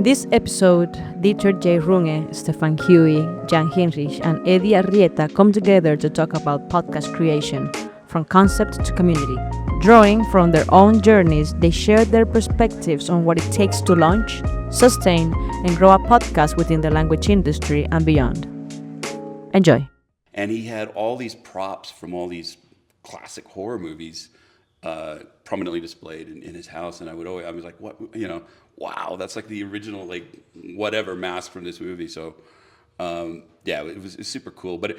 In this episode, Dieter J. Runge, Stephane Huyghe, Jan Hinrichs, and Eddie Arrieta come together to talk about podcast creation, from concept to community. Drawing from their own journeys, they share their perspectives on what it takes to launch, sustain, and grow a podcast within the language industry and beyond. Enjoy. And he had all these props from all these classic horror movies prominently displayed in his house, and I was like, what, wow, that's like the original, like, whatever mask from this movie. So yeah, it was super cool, but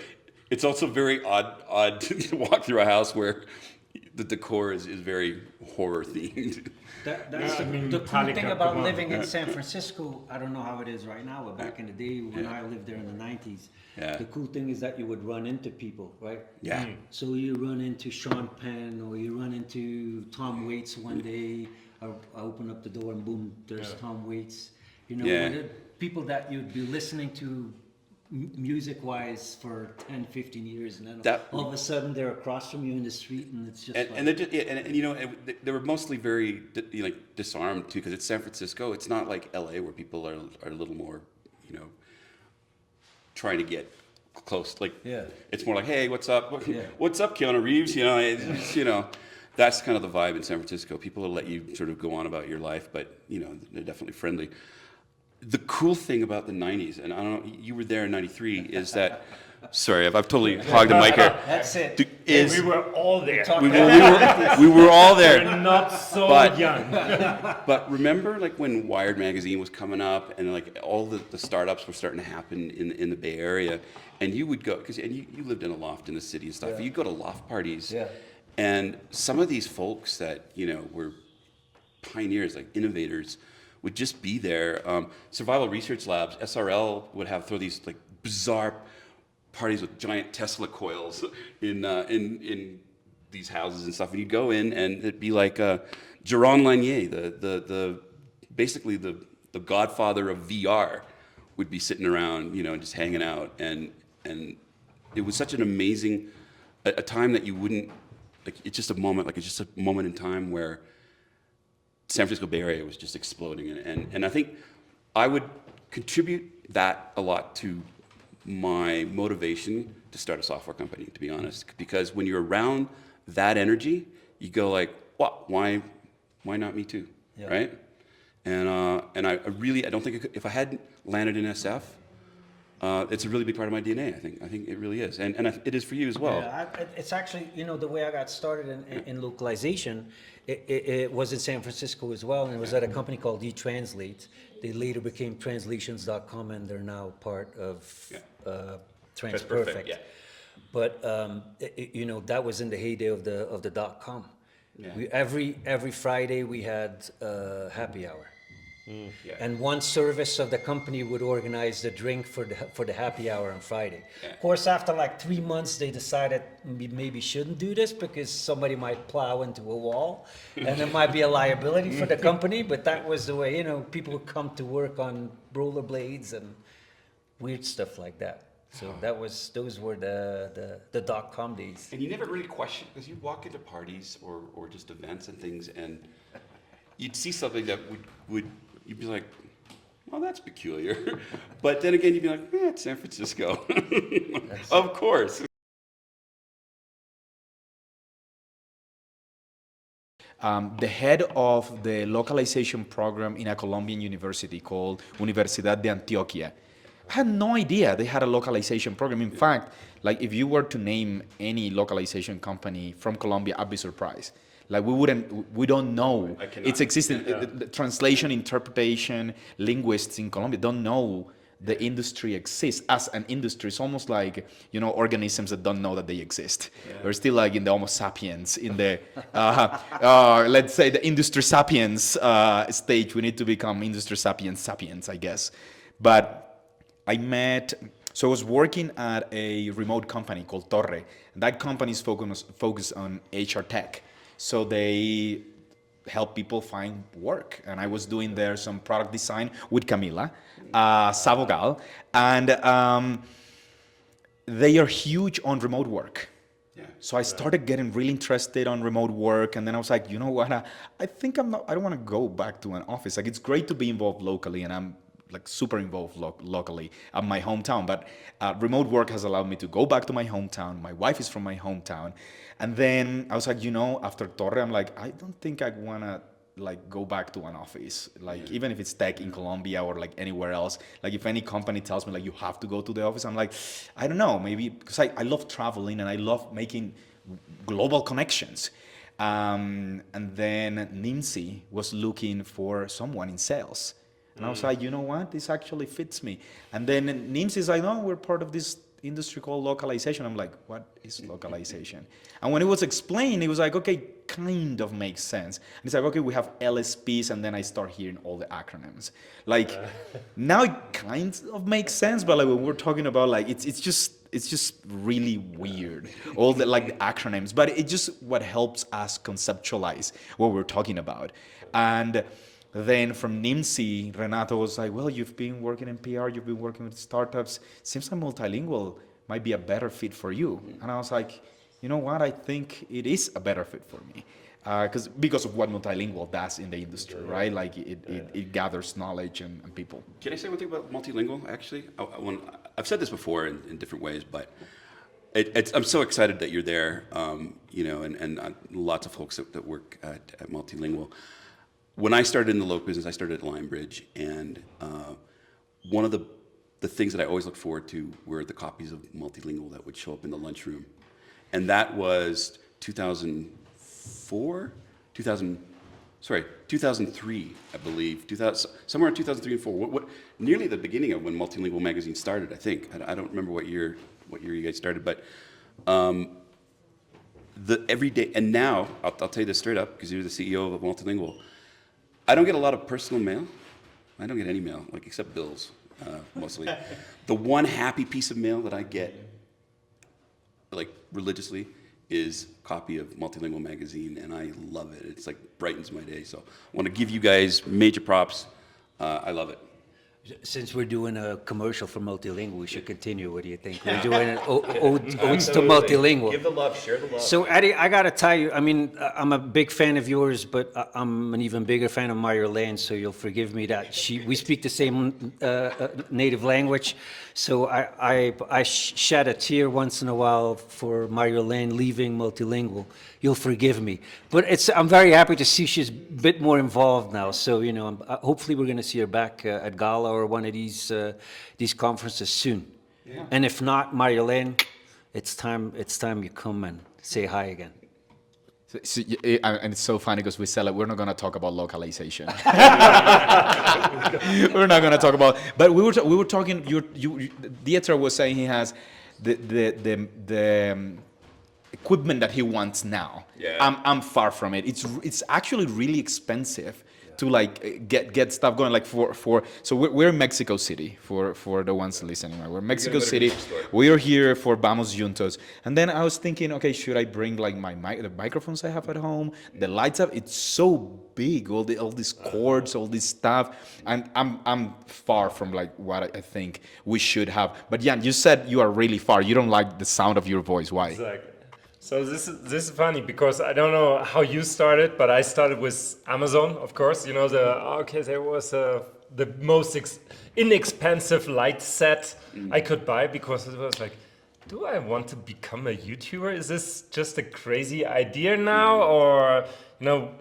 it's also very odd to walk through a house where the decor is very horror themed. That's the cool thing about living in San Francisco. I don't know how it is right now, but back in the day when I lived there in the 90s, the cool thing is that you would run into people, right? Yeah. So you run into Sean Penn, or you run into Tom Waits one day. I open up the door and boom, there's Tom Waits. People that you'd be listening to music-wise for 10, 15 years, and then all of a sudden they're across from you in the street, and it's just they were mostly very disarmed too, because it's San Francisco. It's not like LA where people are a little more, trying to get close. It's more like, hey, what's up? What's up, Keanu Reeves? That's kind of the vibe in San Francisco. People will let you sort of go on about your life, but they're definitely friendly. The cool thing about the 90s, and I don't know, you were there in 93, is that, sorry, I've totally hogged the mic here. That's it. We were all there. We were all there. We're not so young. But remember, like, when Wired magazine was coming up, and like all the startups were starting to happen in the Bay Area, and you would go, because you lived in a loft in the city and stuff. You'd go to loft parties, and some of these folks that were pioneers, like innovators, would just be there. Survival Research Labs, SRL, would throw these like bizarre parties with giant Tesla coils in these houses and stuff. And you'd go in, and it'd be like Jaron Lanier, basically the godfather of VR, would be sitting around, and just hanging out. And it was such an amazing a time that you wouldn't, like, it's just a moment in time where San Francisco Bay Area was just exploding, and I think I would contribute that a lot to my motivation to start a software company, to be honest, because when you're around that energy, you go like, well, why not me too, right? And I don't think if I hadn't landed in SF, it's a really big part of my DNA. I think it really is, and it is for you as well. Yeah, it's actually, the way I got started in localization, it was in San Francisco as well, and it was at a company called eTranslate. They later became translations.com, and they're now part of TransPerfect. Yeah. But that was in the heyday of the .com. Yeah. Every Friday we had happy hour. And one service of the company would organize the drink for the happy hour on Friday. Of course, after like 3 months, they decided we maybe shouldn't do this because somebody might plow into a wall, and it might be a liability for the company. But that was the way, people would come to work on rollerblades and weird stuff like that. So those were the .com days. And you never really question, because you walk into parties or just events and things, and you'd see something that would you'd be like, well, that's peculiar. But then again, you'd be like, it's San Francisco. Of course. The head of the localization program in a Colombian university called Universidad de Antioquia. I had no idea they had a localization program. In fact, like, if you were to name any localization company from Colombia, I'd be surprised. Like, we don't know it's existing. The translation, interpretation, linguists in Colombia don't know the industry exists as an industry. It's almost like, organisms that don't know that they exist. We're still like in the Homo sapiens, in the, let's say the industry sapiens stage. We need to become industry sapiens, I guess. But I was working at a remote company called Torre. And that company is focused on HR tech. So they help people find work. And I was doing there some product design with Camila Savogal. And they are huge on remote work. So I started getting really interested on remote work, and then I was like, you know what? I think I don't want to go back to an office. Like, it's great to be involved locally, and I'm like super involved locally at my hometown. But remote work has allowed me to go back to my hometown. My wife is from my hometown, and then I was like, after Torre, I'm like, I don't think I wanna like go back to an office, like even if it's tech in Colombia or like anywhere else. Like if any company tells me like you have to go to the office, I'm like, I don't know, maybe because I love traveling and I love making global connections. And then Nimsi was looking for someone in sales. And I was like, you know what, this actually fits me. And then Nimsi is like, no, we're part of this industry called localization. I'm like, what is localization? And when it was explained, it was like, okay, kind of makes sense. And it's like, okay, we have LSPs, and then I start hearing all the acronyms. Like now it kind of makes sense, but like when we're talking about like it's just really weird, all the like the acronyms. But it just what helps us conceptualize what we're talking about. And then from Nimsi, Renato was like, well, you've been working in PR, you've been working with startups. Seems like multilingual might be a better fit for you. And I was like, you know what? I think it is a better fit for me. Because of what multilingual does in the industry, right? Like it gathers knowledge and people. Can I say one thing about multilingual, actually? I've said this before in different ways, but I'm so excited that you're there, and lots of folks that work at multilingual. When I started in the local business, I started at Lionbridge, and one of the things that I always looked forward to were the copies of multilingual that would show up in the lunchroom. And that was 2003, I believe, somewhere in 2003 and 4. Nearly the beginning of when Multilingual magazine started, I think. I don't remember what year you guys started, but every day, and now, I'll tell you this straight up, because you're the CEO of Multilingual, I don't get a lot of personal mail. I don't get any mail, like except bills, mostly. The one happy piece of mail that I get, like religiously, is a copy of Multilingual magazine, and I love it. It's like brightens my day. So I want to give you guys major props. I love it. Since we're doing a commercial for Multilingual, we should continue. What do you think? We're doing an odes to Multilingual. Give the love, share the love. So, Eddie, I got to tell you, I mean, I'm a big fan of yours, but I'm an even bigger fan of Marjolaine, so you'll forgive me that we speak the same native language. So I shed a tear once in a while for Marjolaine leaving Multilingual. You'll forgive me. But I'm very happy to see she's a bit more involved now. So, hopefully we're going to see her back at Gala or one of these conferences soon. Yeah. And if not, Marjolaine, it's time you come and say hi again. And it's so funny because we're not going to talk about localization. We're not going to talk about, but we were talking, Dieter was saying he has the equipment that he wants now. Yeah. I'm far from it. It's actually really expensive to like get stuff going, like so we're in Mexico City for the ones listening. Right? We're in Mexico City. We are here for Vamos Juntos. And then I was thinking, okay, should I bring like the microphones I have at home, the lights up? It's so big, all these cords, all this stuff. And I'm far from like what I think we should have. But Jan, you said you are really far. You don't like the sound of your voice. Why? Exactly. So this is funny because I don't know how you started, but I started with Amazon, of course. There was the most inexpensive light set I could buy because it was like, do I want to become a YouTuber? Is this just a crazy idea now, or will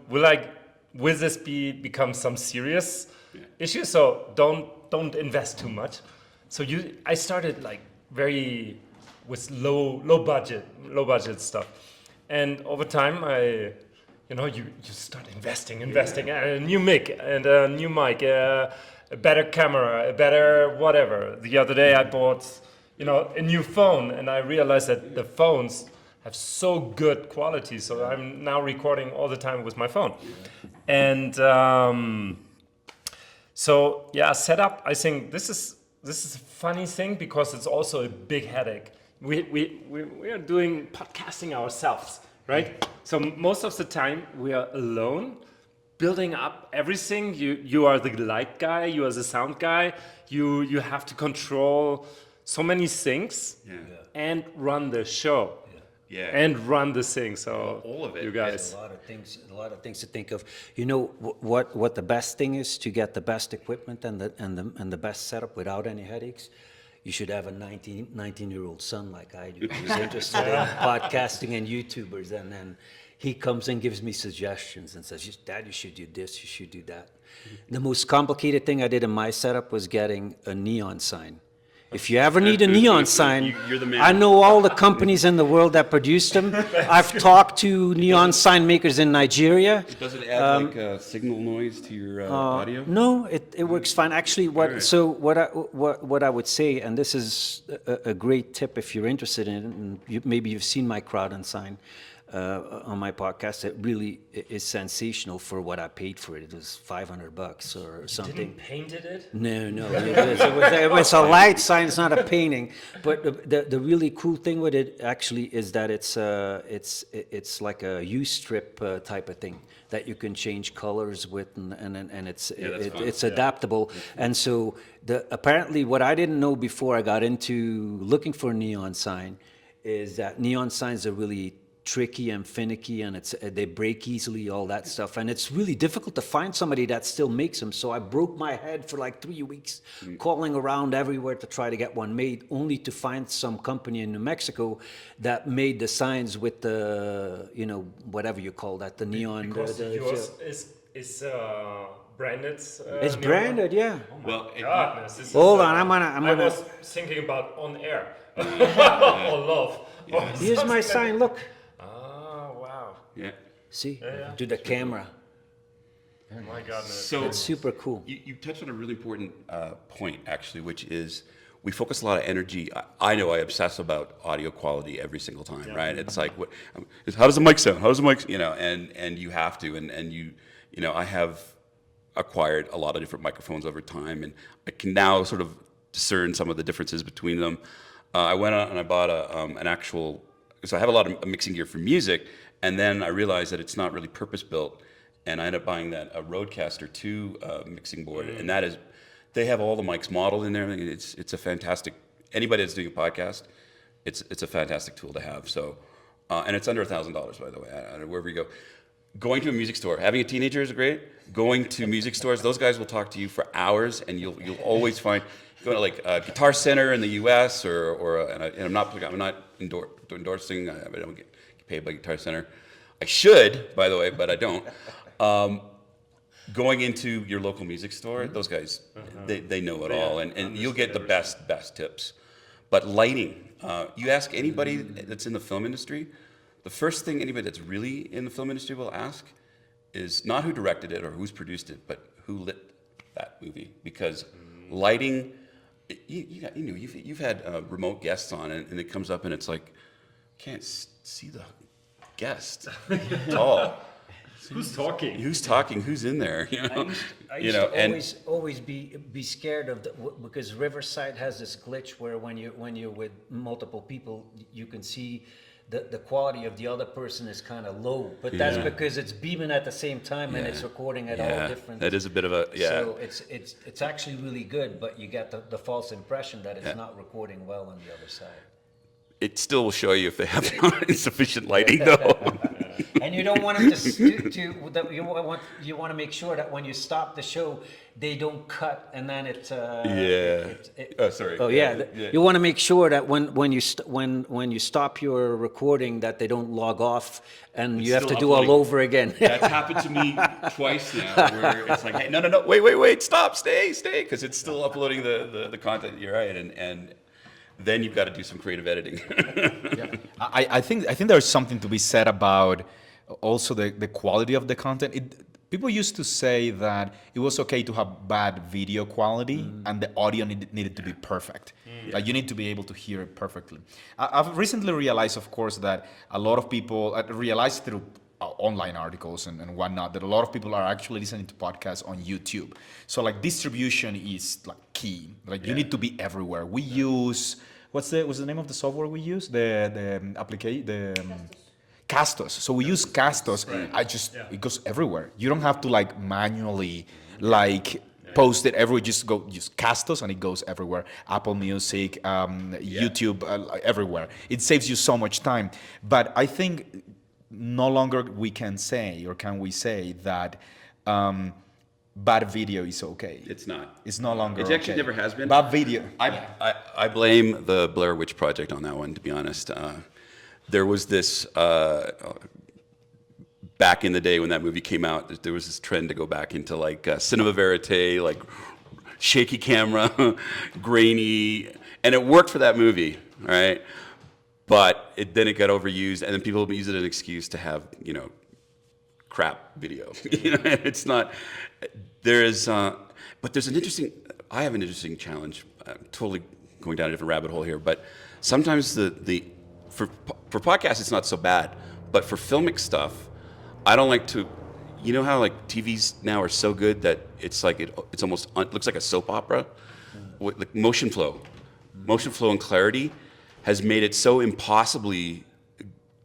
this become some serious issue? So don't invest too much. So I started like with low budget stuff, and over time you start investing and a new mic and a new mic, a better camera, a better whatever. The other day I bought a new phone, and I realized that the phones have so good quality, so I'm now recording all the time with my phone. And setup, I think this is a funny thing because it's also a big headache. We are doing podcasting ourselves, right? So most of the time we are alone, building up everything. You are the light guy, you are the sound guy. You have to control so many things and run the show. and run this thing. So All of it. you guys. A lot of things to think of. You know what the best thing is to get the best equipment and the best setup without any headaches. You should have a 19-year-old son like I do, who's interested in podcasting and YouTubers, and then he comes and gives me suggestions and says, "Dad, you should do this, you should do that." The most complicated thing I did in my setup was getting a neon sign. If you ever need a neon sign, You're the man. I know all the companies in the world that produce them. I've talked to neon sign makers in Nigeria. Does it add signal noise to your audio? No, it works fine. Actually, what I would say, and this is a great tip if you're interested in it, and maybe you've seen my crowd and sign on my podcast. It really is sensational for what I paid for it. It was $500 or something. Didn't painted it? No, it was a light sign. It's not a painting. But the really cool thing with it actually is that it's like a U-strip type of thing that you can change colors with, and it's adaptable. And so apparently what I didn't know before I got into looking for a neon sign is that neon signs are really tricky and finicky, and they break easily, all that stuff, and it's really difficult to find somebody that still makes them. So I broke my head for like 3 weeks calling around everywhere to try to get one made, only to find some company in New Mexico that made the signs with the, whatever you call that, the neon. Because yours is branded. It's branded, yeah. Well, God, Hold on, I'm I gonna. was thinking about on air. Or love. Or Here's my sign. Look. Oh, wow. yeah. See, to the camera. Oh my goodness. So It's super cool. you touched on a really important point, actually, which is we focus a lot of energy. I know I obsess about audio quality every single time, right? It's like, how does the mic sound? How does the mic, and you have to, and you I have acquired a lot of different microphones over time, and I can now sort of discern some of the differences between them. I went out and I bought an actual, so I have a lot of mixing gear for music, and then I realized that it's not really purpose-built, and I ended up buying a Rodecaster 2 mixing board, and that is, they have all the mics modeled in there. It's a fantastic, anybody that's doing a podcast, it's a fantastic tool to have. So, and it's under $1,000, by the way, wherever you go. Going to a music store, having a teenager is great. Going to music stores, those guys will talk to you for hours, and you'll always find, go to like Guitar Center in the U.S. and I'm not endorsing. I don't get paid by Guitar Center. I should, by the way, but I don't. Going into your local music store, those guys, they know it all, and you'll get the best tips. But lighting, you ask anybody that's in the film industry, the first thing anybody that's really in the film industry will ask is not who directed it or who's produced it, but who lit that movie, because lighting. You've had remote guests on, and it comes up, and it's like, can't see the guest at all. Who's talking? Who's talking? Who's in there? I used to always be scared of because Riverside has this glitch where when you're with multiple people, you can see the quality of the other person is kind of low, but that's because it's beaming at the same time and it's recording at all different. That is a bit of a So it's actually really good, but you get the false impression that it's not recording well on the other side. It still will show you if they have insufficient lighting, though. And you don't want them you want to make sure that when you stop the show, they don't cut, and then you want to make sure that when you stop your recording, that they don't log off, and you have to do all over again. That's happened to me twice now, where it's like, hey, no, wait, stop, stay, because it's still uploading the content. You're right, and then you've got to do some creative editing. I think there's something to be said about also the quality of the content. People used to say that it was okay to have bad video quality and the audio needed to be perfect. Like you need to be able to hear it perfectly. I've recently realized, of course, that a lot of people realized through online articles and whatnot that a lot of people are actually listening to podcasts on YouTube. So like distribution is like key. Like you need to be everywhere. We use what's the name of the software we use? The application Castos. So we use Castos. It goes everywhere. You don't have to like manually post it everywhere. Just cast us, and it goes everywhere. Apple Music, YouTube, everywhere. It saves you so much time. But I think no longer can we say that bad video is okay. It's not. It's no longer. It actually okay. never has been. Bad video. I blame the Blair Witch Project on that one, to be honest. There was this, back in the day when that movie came out, there was this trend to go back into like cinema verite, like shaky camera, grainy, and it worked for that movie, right? But then it got overused, and then people use it as an excuse to have, crap video. It's not. But there's I have an interesting challenge. I'm totally going down a different rabbit hole here, but sometimes for podcasts it's not so bad, but for filmic stuff, I don't like to. You know how like TVs now are so good that it's like it's almost looks like a soap opera. Like motion flow and clarity has made it so impossibly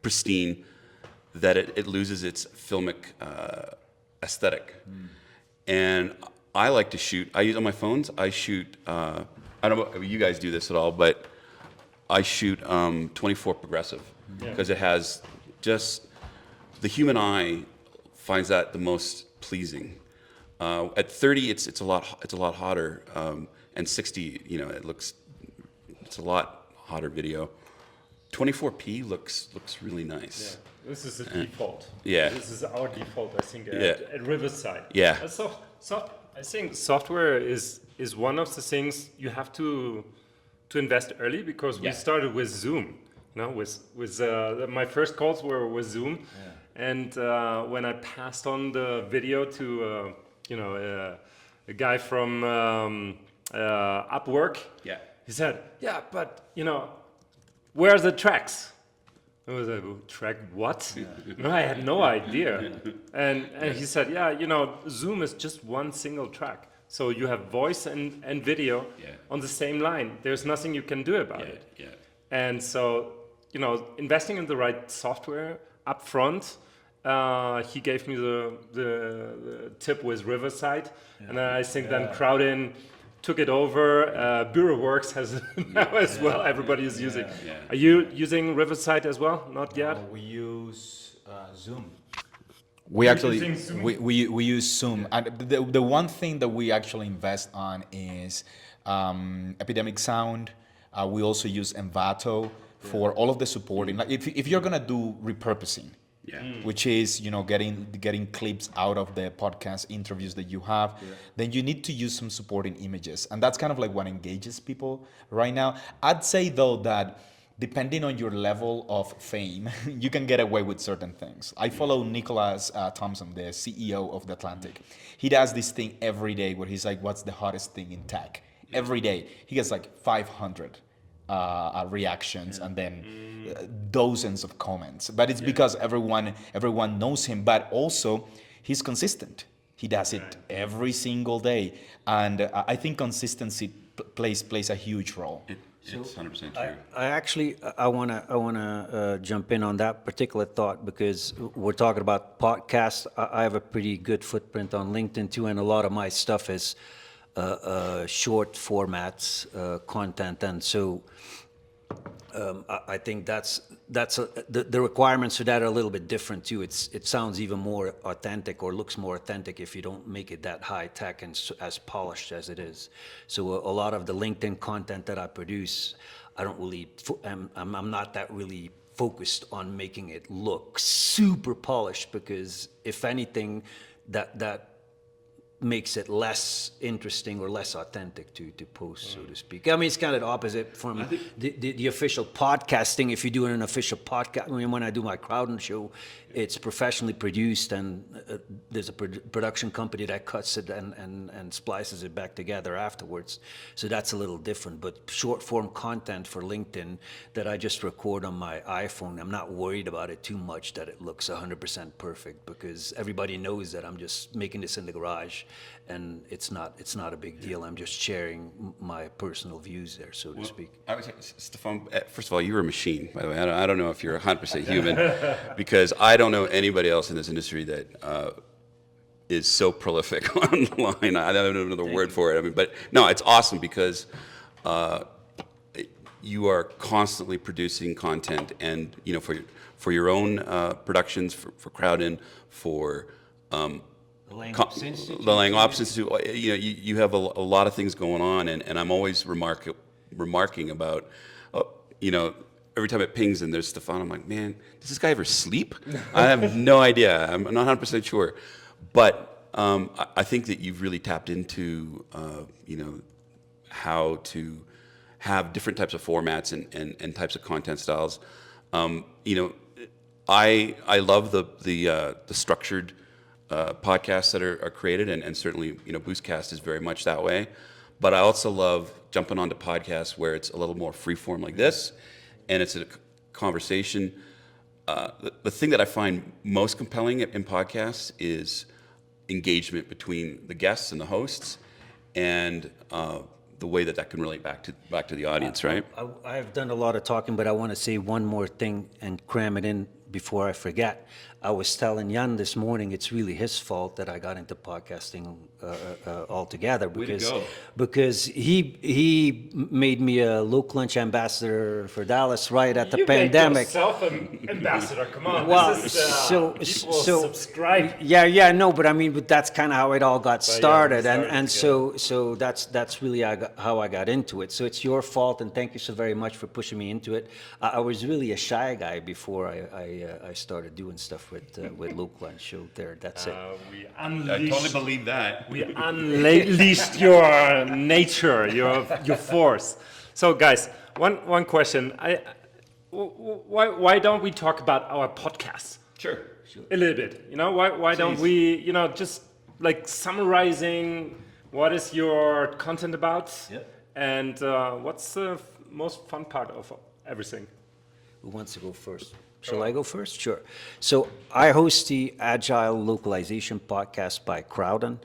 pristine that it loses its filmic aesthetic. And I like to shoot. I use on my phones. I shoot. I don't know if you guys do this at all, but I shoot 24 progressive because it has just the human eye finds that the most pleasing. At 30, it's a lot hotter, and 60, it's a lot hotter video. 24p looks really nice. Yeah. This is the default. Yeah. This is our default, I think, at Riverside. Yeah. I think software is one of the things you have to invest early, because we started with Zoom. My first calls were with Zoom, and when I passed on the video to a guy from Upwork, he said, "Yeah, but where are the tracks?" I was like, "Track what?" No, I had no idea. And he said, Zoom is just one single track. So you have voice and video on the same line. There's nothing you can do about it. Yeah. And so, investing in the right software up front, he gave me the tip with Riverside. And then I think then Crowdin took it over. BureauWorks has it now as well. Everybody is using. Are you using Riverside as well? Not yet. We use Zoom. We actually Zoom? we use Zoom, and the one thing that we actually invest on is Epidemic Sound. We also use Envato for all of the supporting. Like if you're gonna do repurposing, which is getting clips out of the podcast interviews that you have, then you need to use some supporting images, and that's kind of like what engages people right now. I'd say though that depending on your level of fame, you can get away with certain things. I follow Nicholas Thompson, the CEO of The Atlantic. He does this thing every day where he's like, "What's the hottest thing in tech?" Every day he gets like 500 reactions and then dozens of comments. But it's because everyone knows him. But also he's consistent. He does it every single day, and I think consistency plays a huge role. It's 100% true. I wanna jump in on that particular thought, because we're talking about podcasts. I have a pretty good footprint on LinkedIn too, and a lot of my stuff is short formats content, and so I think the requirements for that are a little bit different too. It sounds even more authentic, or looks more authentic, if you don't make it that high tech and as polished as it is. So a lot of the LinkedIn content that I produce, I don't really, I'm not that really focused on making it look super polished, because if anything, that makes it less interesting or less authentic to post, so to speak. I mean, it's kind of the opposite from the official podcasting. If you're doing an official podcast, I mean, when I do my Crowdin show, it's professionally produced, and there's a production company that cuts it and splices it back together afterwards. So that's a little different. But short form content for LinkedIn that I just record on my iPhone, I'm not worried about it too much that it looks 100% perfect, because everybody knows that I'm just making this in the garage, and it's not a big deal. I'm just sharing my personal views there, so to speak. I would say, Stephane, first of all, you're a machine, by the way. I don't know if you're 100% human, because I don't know anybody else in this industry that is so prolific online. I don't know another word for it. I mean, but no, it's awesome because you are constantly producing content, and for your own productions, for Crowdin, for The the Language Institute. Language Institute. You have a lot of things going on, and I'm always remarking about, every time it pings and there's Stephane, I'm like, man, does this guy ever sleep? I have no idea. I'm not 100% sure. But I think that you've really tapped into, how to have different types of formats and types of content styles. I love the structured podcasts that are created, and certainly, Boostcast is very much that way. But I also love jumping onto podcasts where it's a little more freeform like this, and it's a conversation. The thing that I find most compelling in podcasts is engagement between the guests and the hosts, and the way that can relate back to the audience, right? I've done a lot of talking, but I want to say one more thing and cram it in before I forget. I was telling Jan this morning it's really his fault that I got into podcasting altogether, because he made me a Local Lunch ambassador for Dallas right at the pandemic. Make yourself an ambassador. Come on. Well, this is, so subscribe. Yeah, no, but that's kind of how it all got started, and together. so that's really how I got into it. So it's your fault, and thank you so very much for pushing me into it. I was really a shy guy before I started doing stuff with Local Lunch. So there, that's it. I totally believe that. We unleashed your nature, your force. So, guys, one question. Why don't we talk about our podcasts? Sure. A little bit. Why don't we, just like summarizing what is your content about, and what's the most fun part of everything? Who wants to go first? Shall I go first? Sure. So I host the Agile Localization podcast by Crowdin.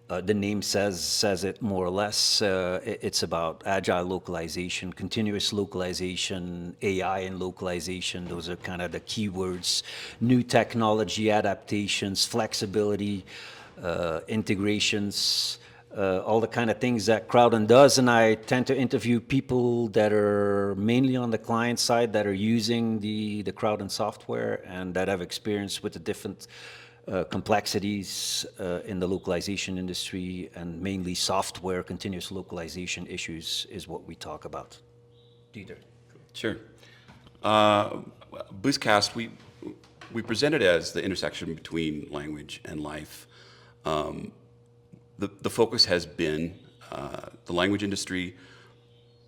The name says it more or less. It's about agile localization, continuous localization, AI and localization. Those are kind of the keywords. New technology, adaptations, flexibility, integrations, all the kind of things that Crowdin does. And I tend to interview people that are mainly on the client side that are using the Crowdin software and that have experience with the different complexities in the localization industry, and mainly software continuous localization issues is what we talk about. Dieter. Sure. Boostcast, we present it as the intersection between language and life. The focus has been the language industry,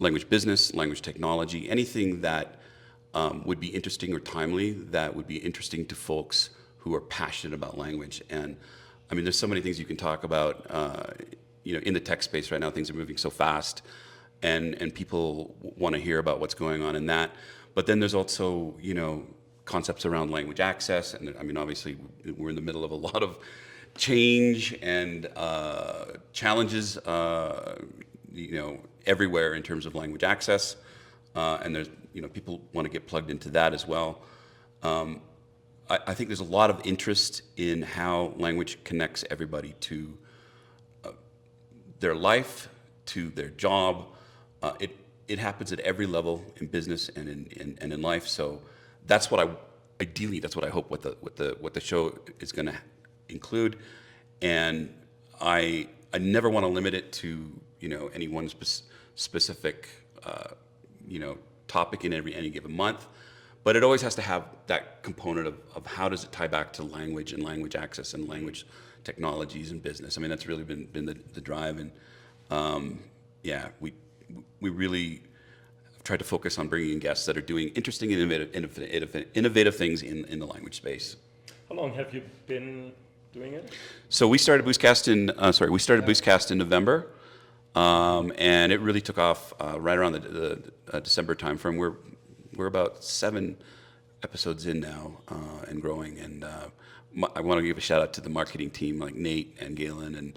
language business, language technology, anything that would be interesting or timely, that would be interesting to folks who are passionate about language. And I mean, there's so many things you can talk about. In the tech space right now, things are moving so fast, and people want to hear about what's going on in that. But then there's also, concepts around language access, and I mean, obviously, we're in the middle of a lot of change and challenges, everywhere in terms of language access, and there's, people want to get plugged into that as well. I think there's a lot of interest in how language connects everybody to their life, to their job. It happens at every level in business and in life. So that's what I hope what the show is going to include. And I never want to limit it to any one specific topic in any given month. But it always has to have that component of how does it tie back to language and language access and language technologies and business. I mean, that's really been the drive. And we really have tried to focus on bringing in guests that are doing interesting and innovative things in the language space. How long have you been doing it? So we started Boostcast Boostcast in November, and it really took off right around the December timeframe. We're about 7 episodes in now and growing. And I want to give a shout out to the marketing team, like Nate and Galen and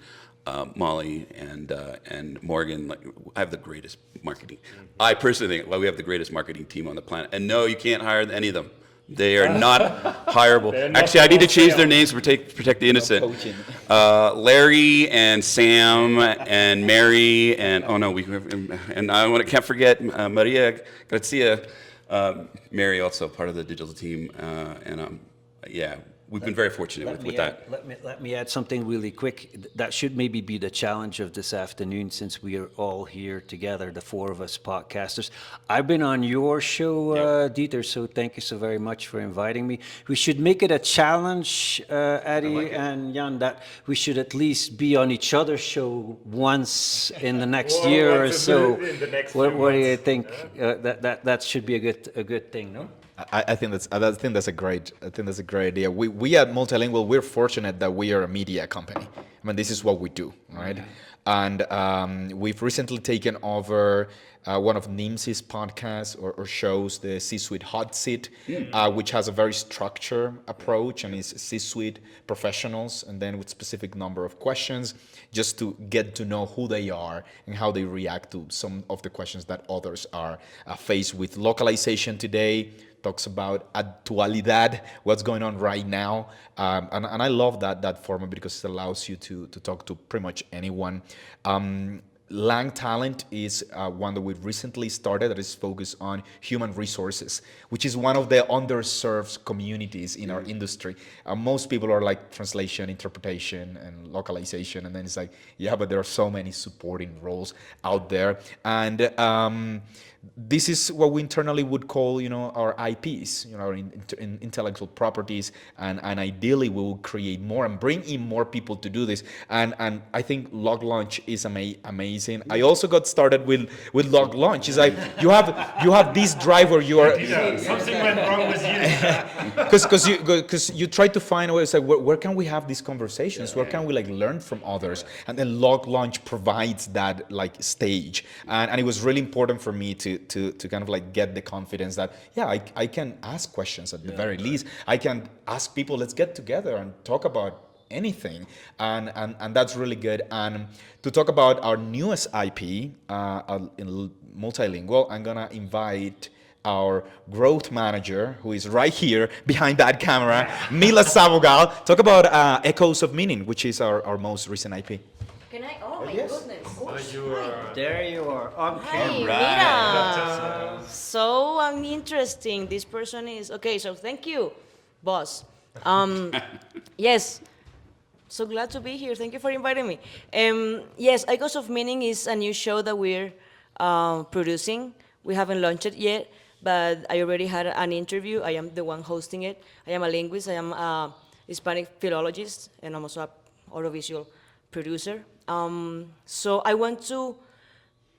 Molly and Morgan. Like, I have the greatest marketing. I personally think we have the greatest marketing team on the planet. And no, you can't hire any of them. They are not hireable. They're not Actually, I need to for change sale. their names to protect the innocent. Poaching. Larry and Sam and Mary and oh no, can't forget Maria Grazia. Mary also part of the digital team, and yeah. We've been very fortunate with that. Let me add something really quick. That should maybe be the challenge of this afternoon, since we are all here together, the four of us podcasters. I've been on your show, Dieter, so thank you so very much for inviting me. We should make it a challenge, Eddie and Jan, that we should at least be on each other's show once in the next year or so. What do you think? That should be a good thing, no? I think that's a great idea. We at MultiLingual, we're fortunate that we are a media company. I mean, this is what we do, right? And we've recently taken over one of NIMS's podcasts or shows, the C-Suite Hot Seat, which has a very structured approach and is C-Suite professionals, and then with specific number of questions, just to get to know who they are and how they react to some of the questions that others are faced with. Localization today talks about actualidad, what's going on right now, and I love that format because it allows you to talk to pretty much anyone. Lang Talent is one that we've recently started that is focused on human resources, which is one of the underserved communities in our industry. Most people are like translation, interpretation, and localization, and then it's like, yeah, but there are so many supporting roles out there. And this is what we internally would call, our IPs, our intellectual properties, and ideally we will create more and bring in more people to do this. And I think Log Launch is amazing. I also got started with Log Launch. It's like you have this driver. You are something went wrong with you. because you try to find a way. It's like where can we have these conversations? Where can we learn from others? And then Log Launch provides that stage. And it was really important for me to kind of get the confidence that I can ask questions at the very least. I can ask people, let's get together and talk about anything, and that's really good. And to talk about our newest IP in MultiLingual, I'm gonna invite our growth manager, who is right here behind that camera, Mila Sabogal, talk about Echoes of Meaning, which is our most recent IP. Can I? Oh my goodness. There you are, on Hi, Mira. So interesting. This person is okay. So thank you, boss. Yes. So glad to be here. Thank you for inviting me. Yes, Echoes of Meaning is a new show that we're producing. We haven't launched it yet, but I already had an interview. I am the one hosting it. I am a linguist. I am a Hispanic philologist, and I'm also an audiovisual producer. So I want to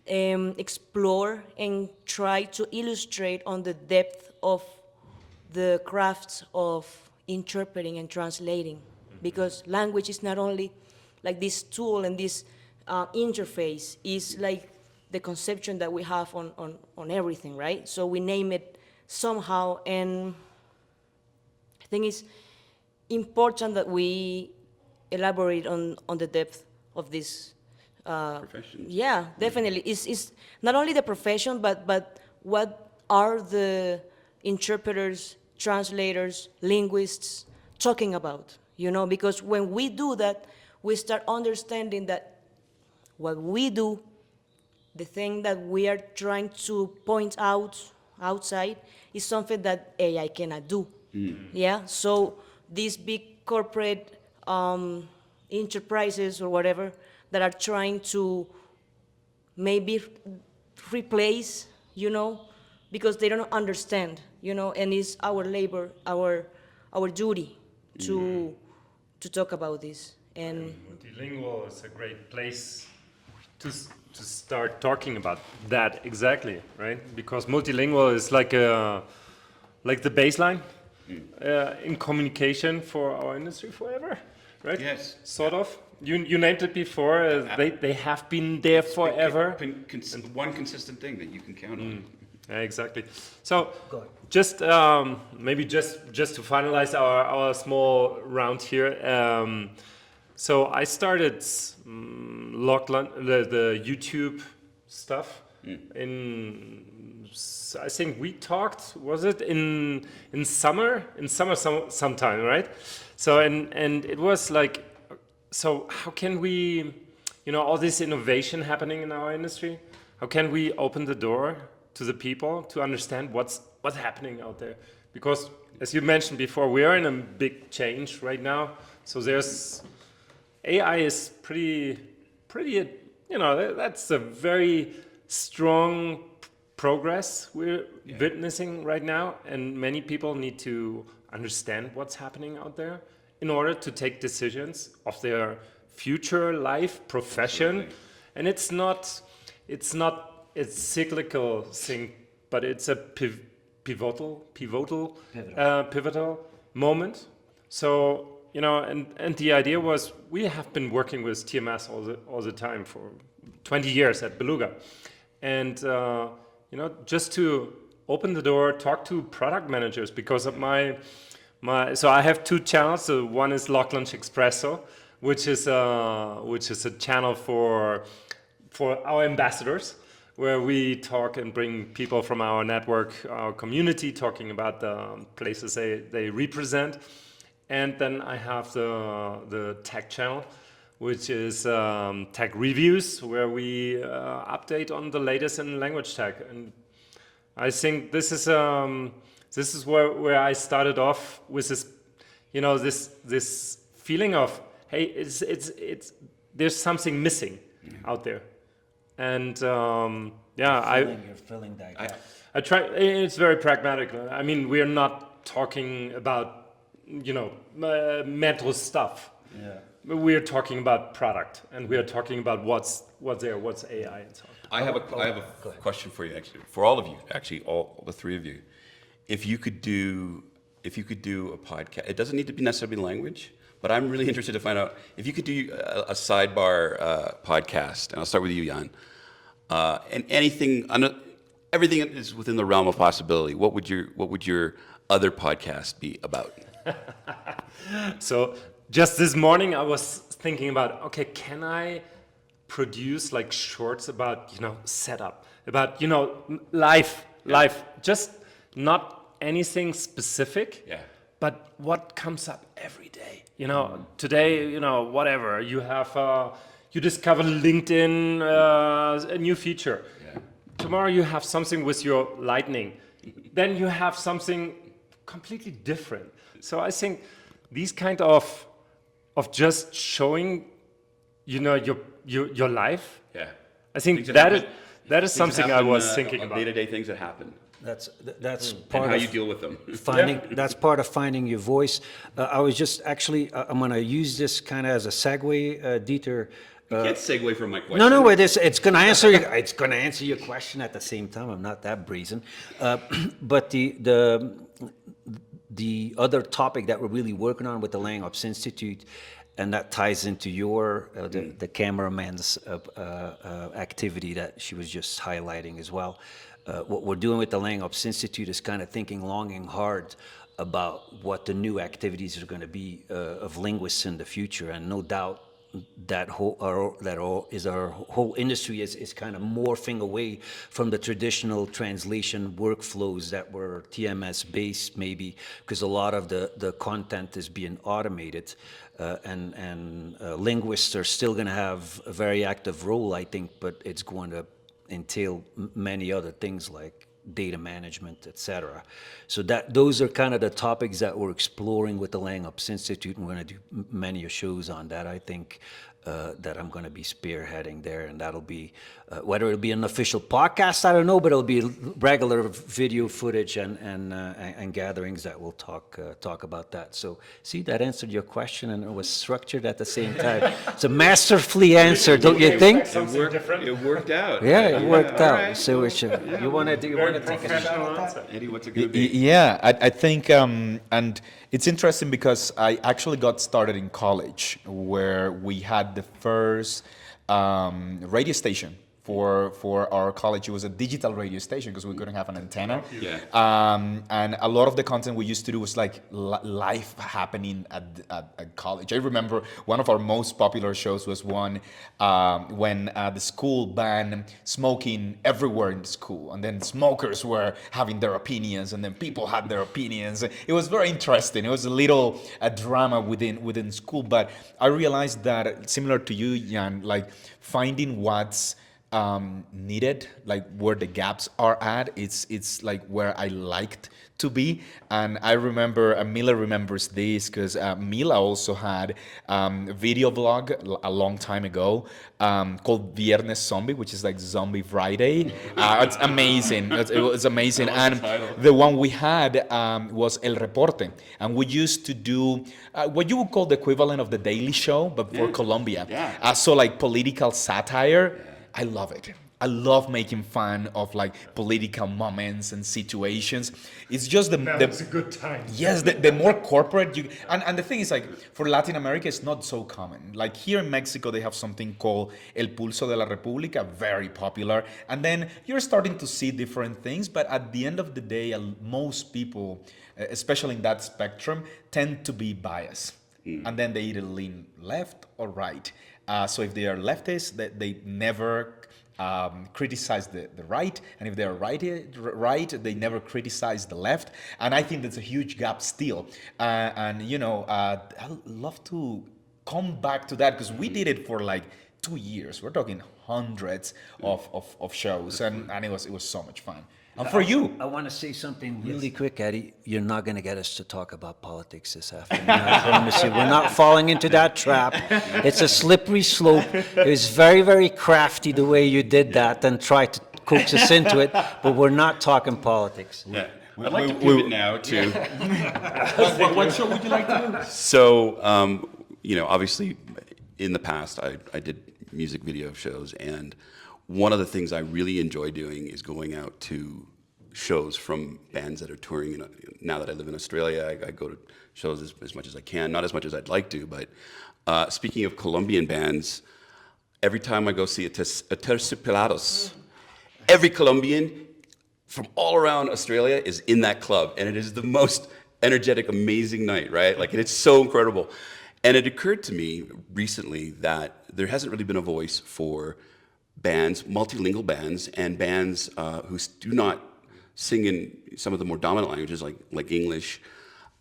explore and try to illustrate on the depth of the crafts of interpreting and translating, because language is not only like this tool and this interface, is like the conception that we have on everything, right? So we name it somehow, and I think it's important that we elaborate on the depth of this Profession. Yeah, definitely. It's not only the profession, but what are the interpreters, translators, linguists talking about, because when we do that, we start understanding that what we do, the thing that we are trying to point out outside, is something that AI cannot do. Yeah, so these big corporate enterprises or whatever that are trying to maybe replace, because they don't understand, and it's our labor, our duty to talk about this. And MultiLingual is a great place to start talking about that exactly, right? Because MultiLingual is like the baseline in communication for our industry forever, right? Yes. Sort of. You named it before. They have been there forever. One consistent thing that you can count on. Yeah, exactly. So, just maybe just to finalize our small round here. So I started the YouTube stuff I think we talked, was it in summer sometime, right? So and it was like, so how can we, all this innovation happening in our industry, how can we open the door to the people to understand what's happening out there? Because as you mentioned before, we are in a big change right now. So AI is pretty, that's a very strong progress we're witnessing right now, and many people need to understand what's happening out there in order to take decisions of their future life, profession. Absolutely. And it's cyclical thing, but it's a pivotal moment. So, and the idea was, we have been working with TMS all the time for 20 years at Beluga. And, just to open the door, talk to product managers, because of so I have 2 channels. So one is Localization Expresso, which is a channel for our ambassadors, where we talk and bring people from our network, our community, talking about the places they represent. And then I have the tech channel, which is tech reviews, where we update on the latest in language tech. And I think this is where I started off with this, this feeling of, hey, it's there's something missing out there. And You're filling that gap. I try. It's very pragmatic. I mean, we're not talking about mental stuff. Yeah. We're talking about product, and we are talking about what's there, what's AI, and so on. I have a question for you, actually, for all of you, actually, all the 3 of you. If you could do a podcast, it doesn't need to be necessarily language, but I'm really interested to find out if you could do a sidebar podcast, and I'll start with you, Jan. And everything is within the realm of possibility. What would your other podcast be about? So just this morning, I was thinking about, okay, can I produce like shorts about setup, about life, just not anything specific, but what comes up every day. Today, whatever you have, you discover LinkedIn, a new feature. Tomorrow you have something with your Lightning, then you have something completely different. So I think these kind of just showing, your life. Yeah. I think that is something I was thinking about. Day-to-day things that happen. That's And part how of you deal with them. That's part of finding your voice. I was just actually, I'm going to use this kind of as a segue, Dieter. You can't segue from my question. No, it's going to answer. It's going to answer your question at the same time. I'm not that brazen, but the other topic that we're really working on with the LangOps Institute, and that ties into your the cameraman's activity that she was just highlighting as well. What we're doing with the LangOps Institute is kind of thinking long and hard about what the new activities are going to be of linguists in the future, and no doubt our whole industry is kind of morphing away from the traditional translation workflows that were TMS based, maybe because a lot of the content is being automated, and linguists are still going to have a very active role, I think, but it's going to entail many other things like data management, etc. So those are kind of the topics that we're exploring with the LangOps Institute, and we're going to do many shows on that. I think that I'm going to be spearheading there, and that'll be whether it'll be an official podcast, I don't know, but it'll be regular video footage and gatherings that will talk about that. So see, that answered your question, and it was structured at the same time. It's a masterfully answered, don't you think? It worked out. Yeah, it worked out. Right. So you want to take a shot at that? Eddie, what's it going to be? Yeah, I think, and it's interesting because I actually got started in college, where we had the first radio station for our college. It was a digital radio station because we couldn't have an antenna. Yeah. And a lot of the content we used to do was like life happening at college. I remember one of our most popular shows was one when the school banned smoking everywhere in the school, and then smokers were having their opinions, and then people had their opinions. It was very interesting. It was a little drama within school, but I realized that similar to you, Jan, like finding what's needed, like where the gaps are at, it's like where I liked to be. And I remember, Mila remembers this because Mila also had a video blog a long time ago called Viernes Zombie, which is like Zombie Friday. It's amazing. It was amazing. And the one we had was El Reporte. And we used to do what you would call the equivalent of the Daily Show, but for Colombia. Yeah. So like political satire. I love it. I love making fun of like political moments and situations. It's just It's a good time. yes, the more corporate you, and the thing is like for Latin America, it's not so common. Like here in Mexico, they have something called El Pulso de la República, very popular. And then you're starting to see different things, but at the end of the day, most people, especially in that spectrum, tend to be biased. And then they either lean left or right. So if they are leftists, they never criticize the right, and if they are right, they never criticize the left. And I think that's a huge gap still. And I'd love to come back to that because we did it for like 2 years. We're talking hundreds of shows, and it was so much fun. And for you, I want to say something really quick, Eddie. You're not going to get us to talk about politics this afternoon. I promise you. We're not falling into that trap. It's a slippery slope. It was very, very crafty the way you did that and tried to coax us into it, but we're not talking politics. Yeah. I'd like to pivot now to. what show would you like to do? So, obviously, in the past, I did music video shows, and one of the things I really enjoy doing is going out to shows from bands that are touring. Now that I live in Australia, I go to shows as much as I can, not as much as I'd like to, but speaking of Colombian bands, every time I go see a Terciopelados, every Colombian from all around Australia is in that club, and it is the most energetic, amazing night, right? Like, it's so incredible. And it occurred to me recently that there hasn't really been a voice for bands, multilingual bands, and bands who do not sing in some of the more dominant languages like English,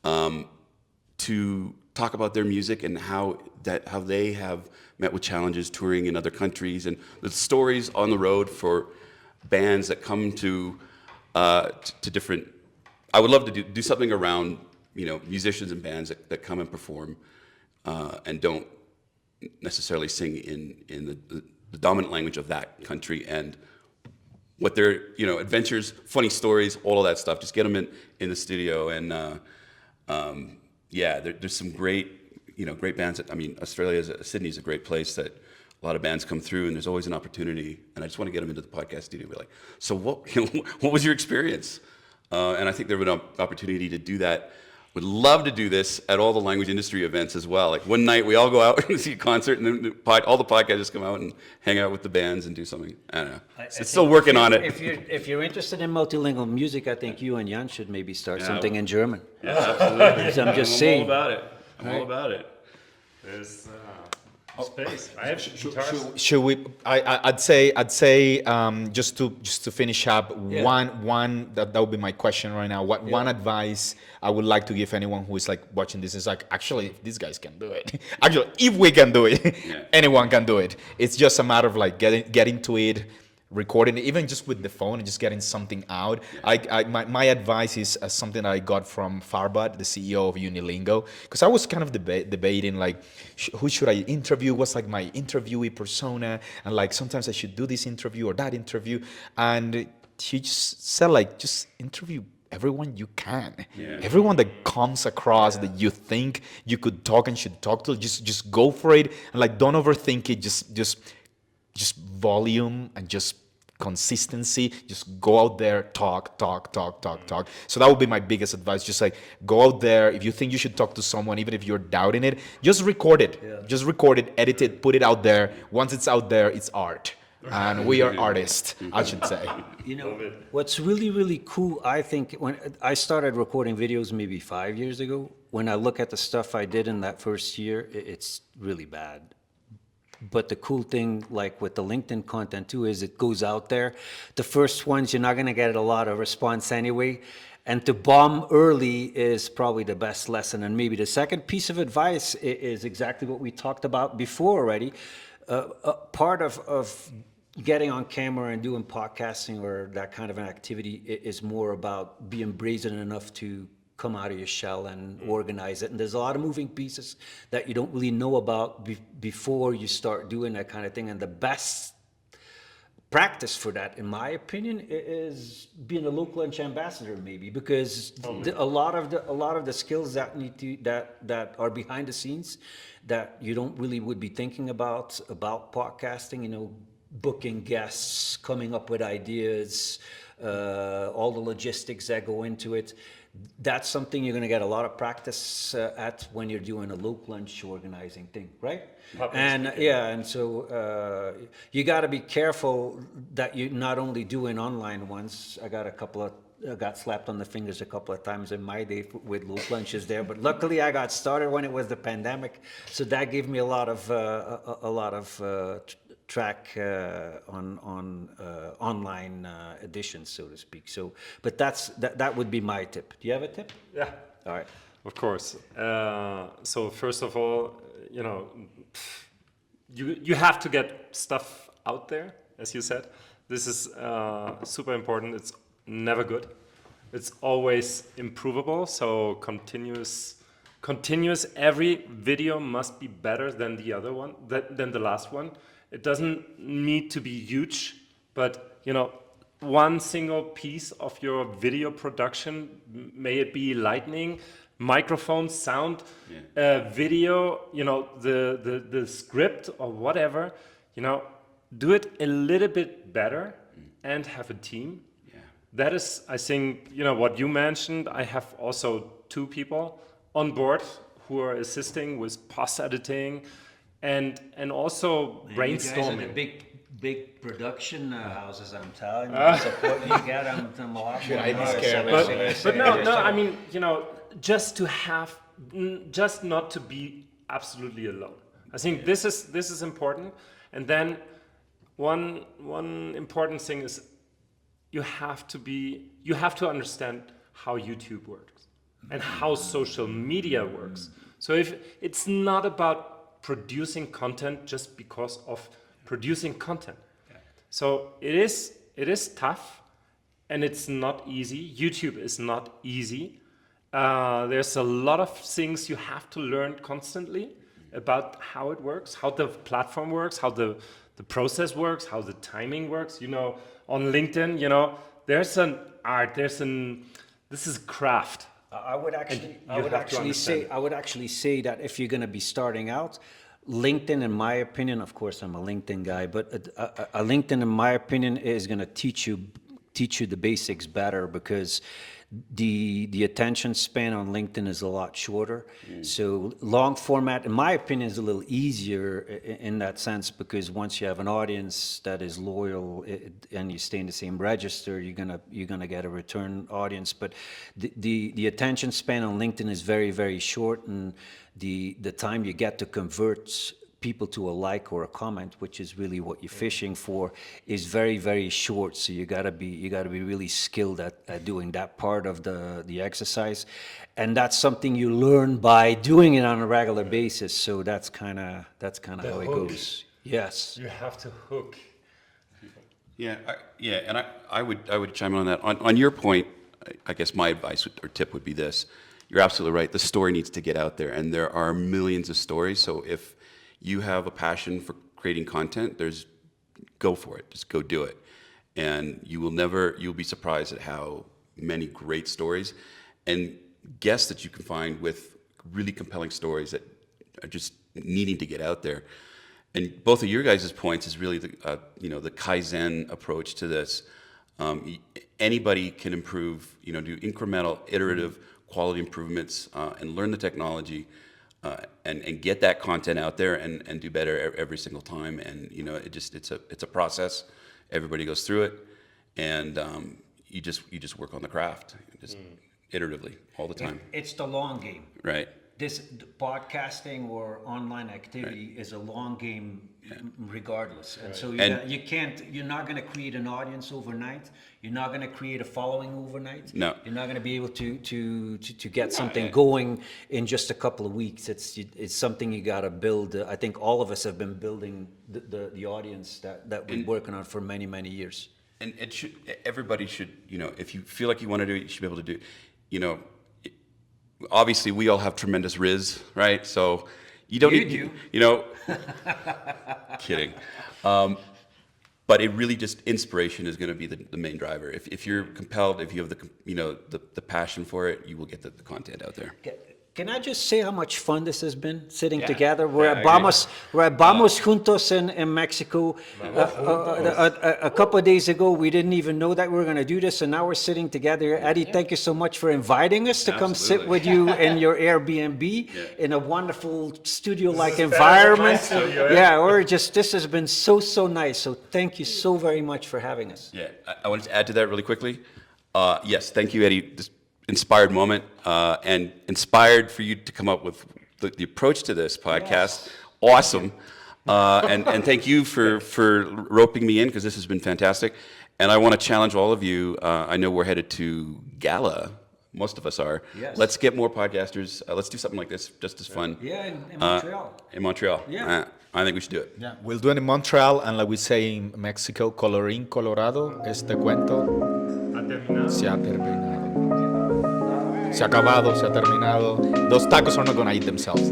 to talk about their music and how they have met with challenges touring in other countries, and the stories on the road for bands that come to different. I would love to do something around musicians and bands that come and perform and don't necessarily sing in the dominant language of that country, and what their adventures, funny stories, all of that stuff. Just get them in the studio, and there's some great bands. Sydney's a great place that a lot of bands come through, and there's always an opportunity. And I just want to get them into the podcast studio and be like, so what was your experience? And I think there would be an opportunity to do that. Would love to do this at all the language industry events as well. Like one night we all go out and see a concert, and then all the podcasters come out and hang out with the bands and do something. I don't know. It's still working on it. If you're interested in multilingual music, I think you and Jan should maybe start something in German. Yeah, absolutely. I'm just saying. all about it. I'm all about it. There's space. I have guitars. Should we? I'd say just to finish up, one that would be my question right now. One advice I would like to give anyone who is like watching this is like, actually, if these guys can do it, actually, if we can do it, anyone can do it. It's just a matter of like getting to it, recording it, even just with the phone and just getting something out. My advice is something I got from Farbad, the CEO of Unilingo, because I was kind of debating like, who should I interview? What's like my interviewee persona? And like, sometimes I should do this interview or that interview. And he just said like, just interview everyone you can. Everyone that comes across that you think you could talk and should talk to, just go for it. And like, don't overthink it. Just volume and just consistency. Just go out there, talk. So that would be my biggest advice. Just like, go out there. If you think you should talk to someone, even if you're doubting it, just record it. Just record it, edit it, put it out there. Once it's out there, it's art. and we are artists, I should say. You know, what's really, really cool, I think, when I started recording videos maybe 5 years ago, when I look at the stuff I did in that first year, it's really bad. But the cool thing, like with the LinkedIn content too, is it goes out there. The first ones, you're not gonna get a lot of response anyway. And to bomb early is probably the best lesson. And maybe the second piece of advice is exactly what we talked about before already. Part of getting on camera and doing podcasting or that kind of an activity is more about being brazen enough to come out of your shell and organize it. And there's a lot of moving pieces that you don't really know about before you start doing that kind of thing. And the best practice for that, in my opinion, is being a local lunch ambassador, maybe, because a lot of the skills that that are behind the scenes that you don't really would be thinking about podcasting, you know, booking guests, coming up with ideas, all the logistics that go into it. That's something you're going to get a lot of practice at when you're doing a local lunch organizing thing, right? And so you got to be careful that you're not only doing online ones. I got slapped on the fingers a couple of times in my day with local lunches there, but luckily I got started when it was the pandemic, so that gave me a lot of track on online editions, so to speak. So, but that would be my tip. Do you have a tip? Yeah. All right. Of course. So first of all, you know, you have to get stuff out there, as you said. This is super important. It's never good. It's always improvable. So continuous. Every video must be better than the other one, than the last one. It doesn't need to be huge, but you know, one single piece of your video production, may it be lighting, microphone, sound, video, you know, the script or whatever, you know, do it a little bit better and have a team. Yeah. That is, I think, you know, what you mentioned. I have also 2 people on board who are assisting with post editing and also brainstorming. You guys are the big production houses, I'm telling you. The support you get, I'm a lot more. But no, I mean, you know, just not to be absolutely alone. I think this is important. And then one important thing is you have to understand how YouTube works and how social media works. So if it's not about producing content just because of producing content. So it is tough and it's not easy. YouTube is not easy. There's a lot of things you have to learn constantly about how it works, how the platform works, how the process works, how the timing works. You know, on LinkedIn, you know, there's an art, this is craft. I would actually say that if you're going to be starting out, LinkedIn, in my opinion, of course I'm a LinkedIn guy, but a LinkedIn, in my opinion, is going to teach you the basics better, because the attention span on LinkedIn is a lot shorter. So long format, in my opinion, is a little easier in that sense, because once you have an audience that is loyal and you stay in the same register, you're gonna get a return audience. But the attention span on LinkedIn is very, very short, and the time you get to convert people to a like or a comment, which is really what you're fishing for, is very, very short. So you gotta be really skilled at doing that part of the exercise, and that's something you learn by doing it on a regular basis. So that's kind of how it goes. Yes, you have to hook. And I would chime in on that. On your point, I guess my advice or tip would be this: you're absolutely right. The story needs to get out there, and there are millions of stories. So if you have a passion for creating content, go for it. Just go do it. And you'll be surprised at how many great stories and guests that you can find with really compelling stories that are just needing to get out there. And both of your guys' points is really the Kaizen approach to this. Anybody can improve, do incremental, iterative quality improvements and learn the technology. and get that content out there and do better every single time. And it's a process. Everybody goes through it, and you just work on the craft, just iteratively all the time. It's the long game. Right. This podcasting or online activity is a long game, regardless. And so you're not going to create an audience overnight. You're not going to create a following overnight. No. You're not going to be able to get something going in just a couple of weeks. It's something you got to build. I think all of us have been building the audience that we're working on for many, many years. And everybody should, if you feel like you want to do it, you should be able to do it. Obviously, we all have tremendous riz, right? So you don't need, kidding. But it really just, inspiration is going to be the main driver. If you're compelled, if you have the passion for it, you will get the content out there. Can I just say how much fun this has been sitting together? We're at Vamos Juntos in Mexico. A couple of days ago, we didn't even know that we were going to do this, and now we're sitting together. Eddie, thank you so much for inviting us to come sit with you in your Airbnb in a wonderful studio-like environment. This has been so nice. So thank you so very much for having us. Yeah, I wanted to add to that really quickly. Yes, thank you, Eddie. Inspired moment, and inspired for you to come up with the approach to this podcast. Awesome. And thank you for roping me in, because this has been fantastic. And I want to challenge all of you. I know we're headed to Gala. Most of us are. Yes. Let's get more podcasters. Let's do something like this, just as fun. Yeah, in Montreal. In Montreal. Yeah. I think we should do it. Yeah, we'll do it in Montreal, and like we say in Mexico, colorín colorado, este cuento se ha terminado. Se ha acabado, se ha terminado. Those tacos are not going to eat themselves.